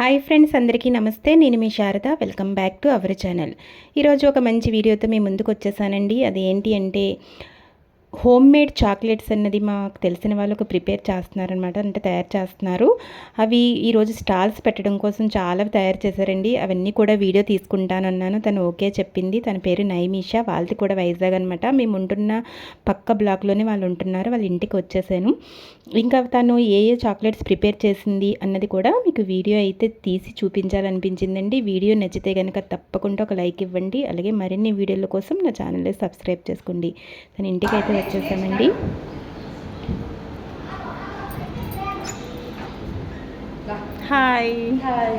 Hi friends, అందరికీ నమస్తే. నేను మీ Sharada. Welcome back to our channel. ఈరోజు ఒక మంచి వీడియోతో మీ ముందుకు వచ్చేసానండి. అది ఏంటి అంటే హోమ్ మేడ్ చాక్లెట్స్ అన్నది మాకు తెలిసిన వాళ్ళకు ప్రిపేర్ చేస్తున్నారనమాట, అంటే తయారు చేస్తున్నారు. అవి ఈరోజు స్టాల్స్ పెట్టడం కోసం చాలా తయారు చేశారండి. అవన్నీ కూడా వీడియో తీసుకుంటానన్నాను. తను ఓకే చెప్పింది. తన పేరు నైమిషా. వాళ్ళది కూడా వైజాగ్ అనమాట. మేము ఉంటున్న పక్క బ్లాక్లోనే వాళ్ళు ఉంటున్నారు. వాళ్ళ ఇంటికి వచ్చేసాను. ఇంకా తను ఏ చాక్లెట్స్ ప్రిపేర్ చేసింది అన్నది కూడా మీకు వీడియో అయితే తీసి చూపించాలనిపించిందండి. వీడియో నచ్చితే కనుక తప్పకుండా ఒక లైక్ ఇవ్వండి. అలాగే మరిన్ని వీడియోల కోసం నా ఛానల్ని సబ్స్క్రైబ్ చేసుకోండి. తన ఇంటికి అయితే వచ్చేసామండి. Hi hi.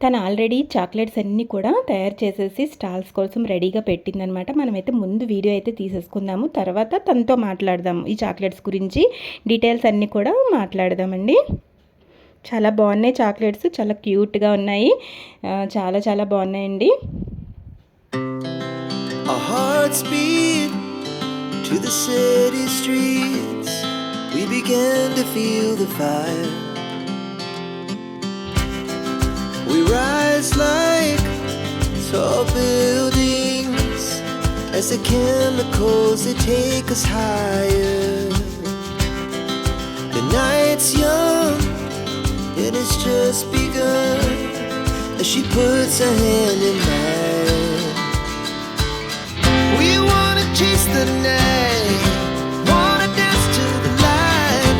తను ఆల్రెడీ చాక్లెట్స్ అన్నీ కూడా తయారు చేసేసి స్టాల్స్ కోసం రెడీగా పెట్టిందనమాట. మనమైతే ముందు వీడియో అయితే తీసేసుకుందాము, తర్వాత తనతో మాట్లాడదాము. ఈ చాక్లెట్స్ గురించి డీటెయిల్స్ అన్నీ కూడా మాట్లాడదామండి. చాలా బాగున్నాయి చాక్లెట్స్, చాలా క్యూట్గా ఉన్నాయి, చాలా చాలా బాగున్నాయండి. Our hearts beat to the city streets. We began to feel the fire. We rise like tall buildings as the chemicals, they take us higher. The night's young and it's just begun as she puts her hand in mine. We wanna chase the night, wanna dance to the light,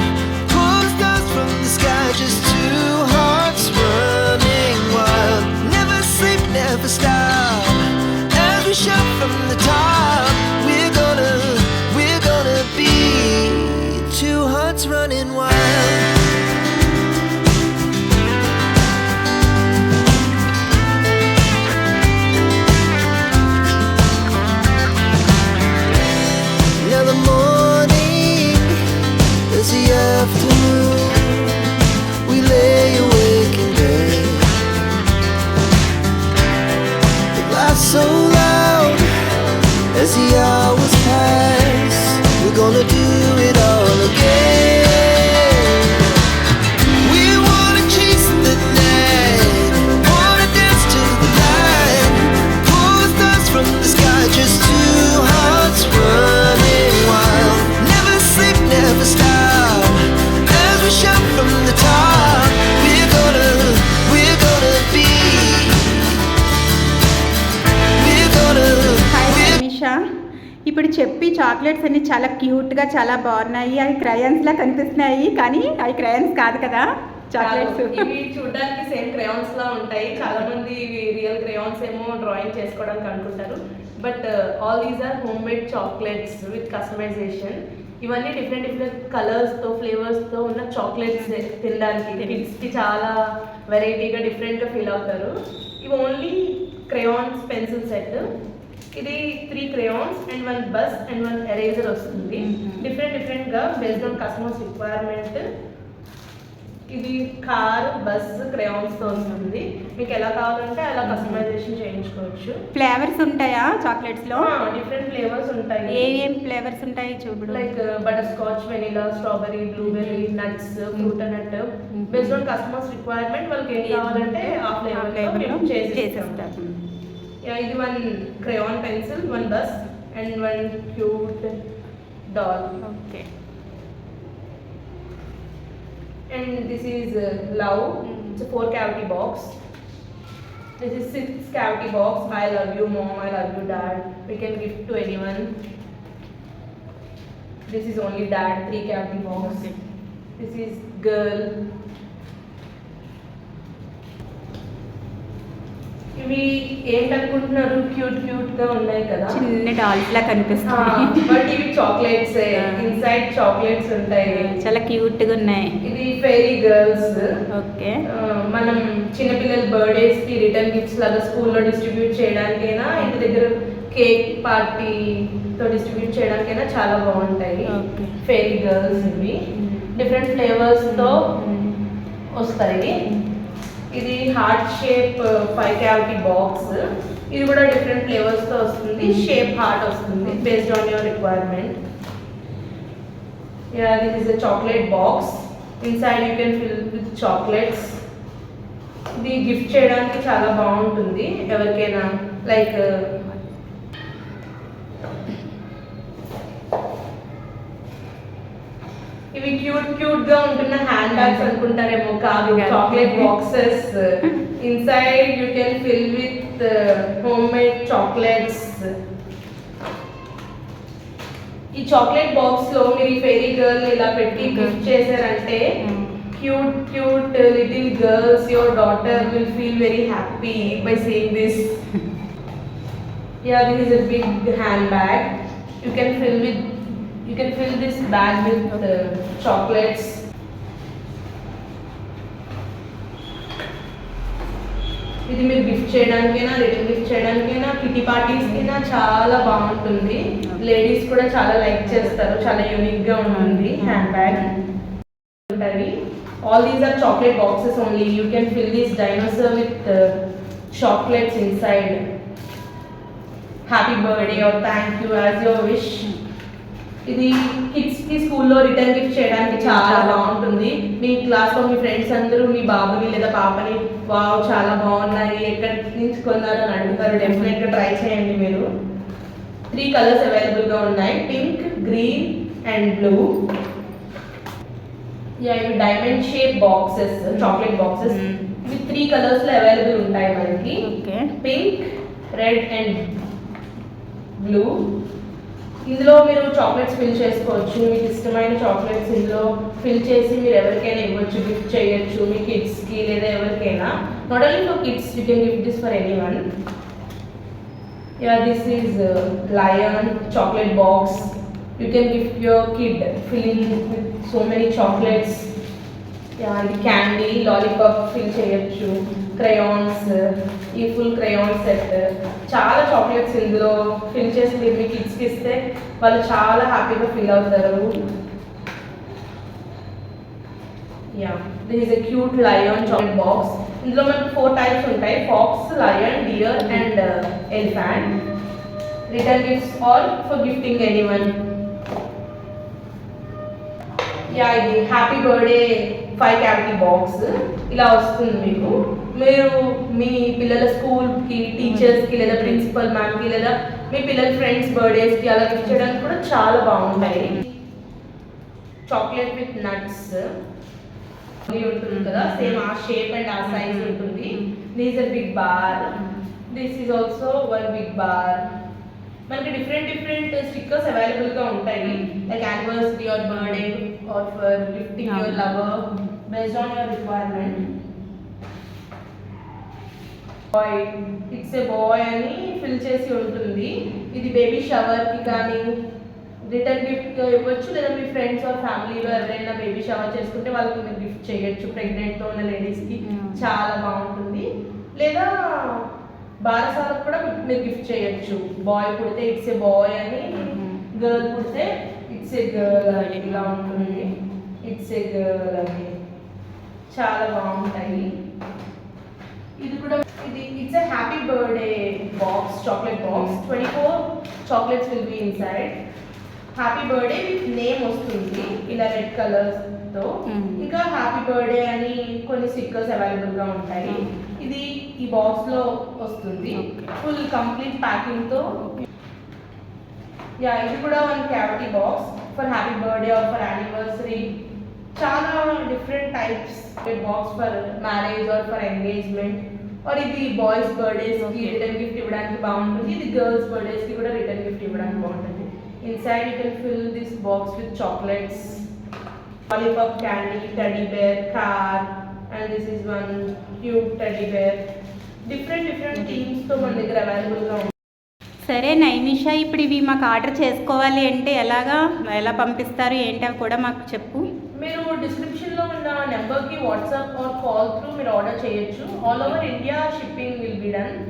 pull the stars from the sky, just two hearts running wild. Never sleep, never stop, as we shout from the top. We're gonna be two hearts running wild. So loud as the hours pass, we're gonna do it all again. We wanna chase the night, wanna dance to the light, pull the stars from the sky, just two hearts running wild. Never sleep, never stop, as we shout from the top. We're gonna be. ఇప్పుడు చెప్పి chocolates అన్ని చాలా క్యూట్గా చాలా బాగున్నాయి. అవి క్రయాన్స్లా కనిపిస్తున్నాయి, కానీ అవి క్రయాన్స్ కాదు కదా. చాక్లెట్స్ ఇవి చూడడానికి సేమ్ క్రయాన్స్ లా ఉంటాయి. చాలా మంది ఇవి రియల్ క్రయాన్స్ ఏమో డ్రాయింగ్ చేసుకోవడానికి అనుకుంటారు, but all these are home made chocolates with customization. ఇవన్నీ డిఫరెంట్ డిఫరెంట్ కలర్స్తో ఫ్లేవర్స్తో ఉన్న చాక్లెట్స్ తినడానికి కిడ్స్కి చాలా వెరైటీగా డిఫరెంట్గా ఫీల్ అవుతారు. ఇవి ఓన్లీ క్రయాన్స్ పెన్సిల్ సెట్. ఇది 3 crayons and 1 bus and 1 eraser వస్తుంది. డిఫరెంట్గా బేస్డ్ ఆన్ కస్టమర్స్ రిక్వైర్మెంట్. ఇది కార్, బస్, క్రయాన్స్తో వస్తుంది. మీకు ఎలా కావాలంటే అలా కస్టమైజేషన్ చేయించుకోవచ్చు. ఫ్లేవర్స్ ఉంటాయా చాక్లెట్స్లో? డిఫరెంట్ ఫ్లేవర్స్ ఉంటాయి. ఏం ఫ్లేవర్స్ ఉంటాయి చూడు? Like butter scotch, vanilla, strawberry, blueberry, nuts, fruit nut. Based on customers requirement వాళ్ళకి ఏం కావాలంటే ఆ ఫ్లేవర్లో చేసేస్తారు. ఇది 1 crayon pencil, 1 bus and 1 cute doll. Okay. And this is love. It's a 4 cavity box. This is 6 cavity box. I love you mom, I love you dad. We can gift to anyone. This is only dad, 3 cavity box. Okay. This is girl. ఇవి ఏంటనుకుంటున్నారు, cute గా ఉన్నాయి కదా, చిన్న dolls లా కనిపిస్తున్నాయి. But ఇవి chocolates, inside chocolates ఉంటాయి. చాలా cute గా ఉన్నాయి. ఇది ఫెయిరీ గర్ల్స్. ఓకే. మనం చిన్నపిల్లల బర్త్డేస్ కి రిటర్న్ గిఫ్ట్స్ లాగా స్కూల్లో డిస్ట్రిబ్యూట్ చేయడానికైనా, ఇంటి దగ్గర కేక్ పార్టీతో డిస్ట్రిబ్యూట్ చేయడానికైనా చాలా బాగుంటాయి. ఫెయిరీ గర్ల్స్ ఇవి డిఫరెంట్ ఫ్లేవర్స్ తో వస్తాయి. ఇది హార్ట్ షేప్ 5 cavity బాక్స్. ఇది కూడా డిఫరెంట్ ఫ్లేవర్స్ తో వస్తుంది. షేప్ హార్ట్ వస్తుంది based on your requirement. Yeah, this is a chocolate box. Inside you can fill with chocolates. ఇది గిఫ్ట్ చేయడానికి చాలా బాగుంటుంది ఎవరికైనా, లైక్ ఇవి క్యూట్ గా ఉంటున్న హ్యాండ్ బ్యాగ్స్ అనుకుంటారేమో, కాదు, chocolate boxes. Inside you can fill with home made chocolates. ఈ చాక్లెట్ బాక్స్ లో మీరు ఈ ఫెయిరీ గర్ల్ ఇలా పెట్టి గిఫ్ట్ చేశారంటే cute little girls, your daughter will feel very happy by seeing this. Yeah, this is a big handbag. You can fill this bag with chocolates. ఇది మీరు gift చేయడానికైనా, return gift చేయడానికైనా, kitty పార్టీస్కైనా చాలా బాగుంటుంది. Ladies కూడా చాలా like చేస్తారు, చాలా యూనిక్ గా ఉంటుంది hand bag. All these are chocolate boxes only. You can fill this dinosaur with chocolates inside. Happy birthday or thank you as your wish. ఇది కిడ్స్ కి స్కూల్లో రిటర్న్ గిఫ్ట్ చేయడానికి చాలా బాగుంటుంది. మీ క్లాస్ లో మీ ఫ్రెండ్స్ అందరూ మీ బాబుని లేదా పాపని వావ్ చాలా బాగున్నాయి, ఎక్కడి నుంచి కొన్నారు అని అడుగుతారు. డెఫినెట్ గా ట్రై చేయండి మీరు. 3 కలర్స్ అవైలబుల్ గా ఉన్నాయి, pink, green and blue. Yeah, ఇవి diamond shape boxes, chocolate boxes. ఇవి 3 కలర్స్ లో అవైలబుల్ ఉంటాయి మనకి, పింక్, రెడ్ అండ్ బ్లూ. ఇందులో మీరు చాక్లెట్స్ ఫిల్ చేసుకోవచ్చు. మీకు ఇష్టమైన చాక్లెట్స్ ఇందులో ఫిల్ చేసి మీరు ఎవరికైనా ఇవ్వచ్చు, గిఫ్ట్ చేయొచ్చు మీ కిడ్స్ కి లేదా ఎవరికైనా. Not only for kids, you can gift this for anyone. Yeah, this is lion chocolate box. You can gift your kid filling with so many chocolates. Yeah, the candy, lollipop fill చేయొచ్చు, crayons, ఈ full crayon set. చాలా chocolates ఇందులో fill చేసి మీరు మీ కిడ్స్కి ఇస్తే వాళ్ళు చాలా హ్యాపీగా ఫీల్ అవుతారు. Yeah, this is a cute lion chocolate box. ఇందులో మనకు 4 టైప్స్ ఉంటాయి, fox, lion, deer and elephant. Return gifts or for gifting anyone. Yeah, ఇది హ్యాపీ బర్త్డే 5 క్యావిటీ బాక్స్ ఇలా వస్తుంది మీకు. మీరు మీ పిల్లల స్కూల్కి, టీచర్స్కి లేదా ప్రిన్సిపల్ మ్యామ్కి లేదా మీ పిల్లల ఫ్రెండ్స్ బర్త్డేస్కి అలా గిఫ్ట్ చేయడానికి కూడా చాలా బాగుంటాయి. చాక్లెట్ విత్ నట్స్ ఉంటుంది కదా, సేమ్ ఆ షేప్ అండ్ ఆ సైజ్ ఉంటుంది. This is big bar, this is also 1 big bar. మనకి డిఫరెంట్ స్టిక్కర్స్ అవైలబుల్ గా ఉంటాయి, like anniversary or birthday or for gifting your lover based on your requirement. Boy, it's a boy అని fill చేసి ఉంటుంది. ఇది baby shower కి కానీ return gift ఇవ్వచ్చు, లేదా మీ ఫ్రెండ్స్ ఆర్ ఫ్యామిలీలో ఎవరైనా బేబీ షవర్ చేసుకుంటే వాళ్ళకి మీరు గిఫ్ట్ చేయొచ్చు. ప్రెగ్నెంట్తో ఉన్న లేడీస్కి చాలా బాగుంటుంది. లేదా బారసాలకు కూడా మీరు గిఫ్ట్ చేయొచ్చు. బాయ్ పుడితే ఇట్స్ ఏ బాయ్ అని, గర్ల్ పుడితే ఇట్స్ ఏ గర్ల్ అని ఇలా ఉంటుంది. ఇట్స్ ఏ గర్ల్ అని చాలా బాగుంటాయి. ఇది కూడా it's a happy birthday box, chocolate box. 24 chocolates will be inside. Happy birthday with name వస్తుంది ఇలా రెడ్ కలర్స్తో. ఇంకా హ్యాపీ బర్త్డే అని కొన్ని స్టిక్కర్స్ అవైలబుల్గా ఉంటాయి. ఇది ఈ బాక్స్ లో వస్తుంది ఫుల్ కంప్లీట్ ప్యాకింగ్ తో. యా, ఇది కూడా 1 cavity box for happy birthday or for anniversary. చాలా different types box for marriage or for engagement. Or ఇది బాయ్స్ బర్త్డేస్ కి రిటర్న్ గిఫ్ట్ ఇవ్వడానికి బాగుంటుంది. ఇది గర్ల్స్ బర్త్డేస్ కి కూడా రిటర్న్ గిఫ్ట్ ఇవ్వడానికి బాగుంటుంది. Inside you can fill this box with chocolates, lollipop, candy, teddy bear, car. And this is 1 cute teddy bear. Different themes తో మన దగ్గర అవైలబుల్ గా ఉంది. సరే నైమిషా, ఇప్పుడు ఇవి మాకు ఆర్డర్ చేసుకోవాలి అంటే ఎలా పంపిస్తారు ఏంటి అవి కూడా మాకు చెప్పు. మీరు డిస్క్రిప్షన్ లో ఉన్న నెంబర్ కి వాట్సాప్ ఆర్ కాల్ త్రూ మీరు ఆర్డర్ చేయొచ్చు. All over India shipping will be done.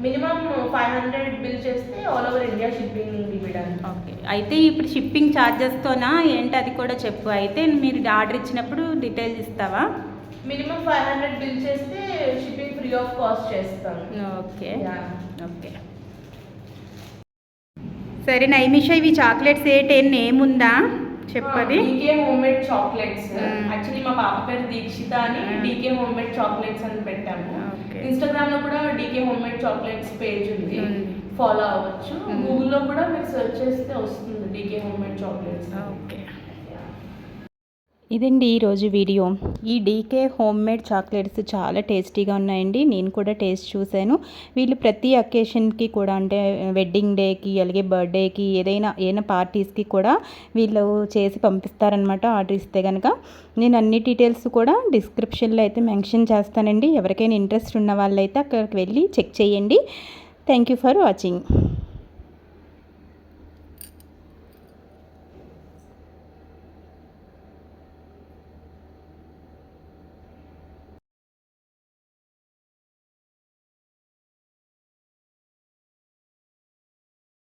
Minimum 500 bill చేస్తే all over India shipping will be done. Okay, అయితే ఇప్పుడు షిప్పింగ్ ఛార్జెస్తోనా ఏంటి అది కూడా చెప్పు. అయితే మీరు ఆర్డర్ ఇచ్చినప్పుడు డీటెయిల్స్ ఇస్తావా? మినిమం 500 బిల్ చేస్తే షిప్పింగ్ ఫ్రీ ఆఫ్ కాస్ట్ చేస్తాను. Okay okay. సరే నైమిషా, ఇవి చాక్లెట్స్ ఏమేముందా? చెప్పది DK home made chocolates. Actually మా పాప పేరు దీక్షిత అని డీకే హోమ్ మేడ్ చాక్లెట్స్ అని పెట్టాము. ఇన్స్టాగ్రామ్ లో కూడా DK home made chocolates page ఉంది, ఫాలో అవ్వచ్చు. గూగుల్లో కూడా మీరు సెర్చ్ చేస్తే వస్తుంది DK home made chocolates. Okay, ఇదండి ఈరోజు వీడియో. ఈ డీకే హోమ్ మేడ్ చాక్లెట్స్ చాలా టేస్టీగా ఉన్నాయండి. నేను కూడా టేస్ట్ చూశాను. వీళ్ళు ప్రతి అకేషన్కి కూడా, అంటే వెడ్డింగ్ డేకి, అలాగే బర్త్డేకి, ఏదైనా పార్టీస్కి కూడా వీళ్ళు చేసి పంపిస్తారనమాట ఆర్డర్ ఇస్తే కనుక. నేను అన్ని డీటెయిల్స్ కూడా డిస్క్రిప్షన్లో అయితే మెన్షన్ చేస్తానండి. ఎవరికైనా ఇంట్రెస్ట్ ఉన్న వాళ్ళైతే అక్కడికి వెళ్ళి చెక్ చేయండి. Thank you for watching.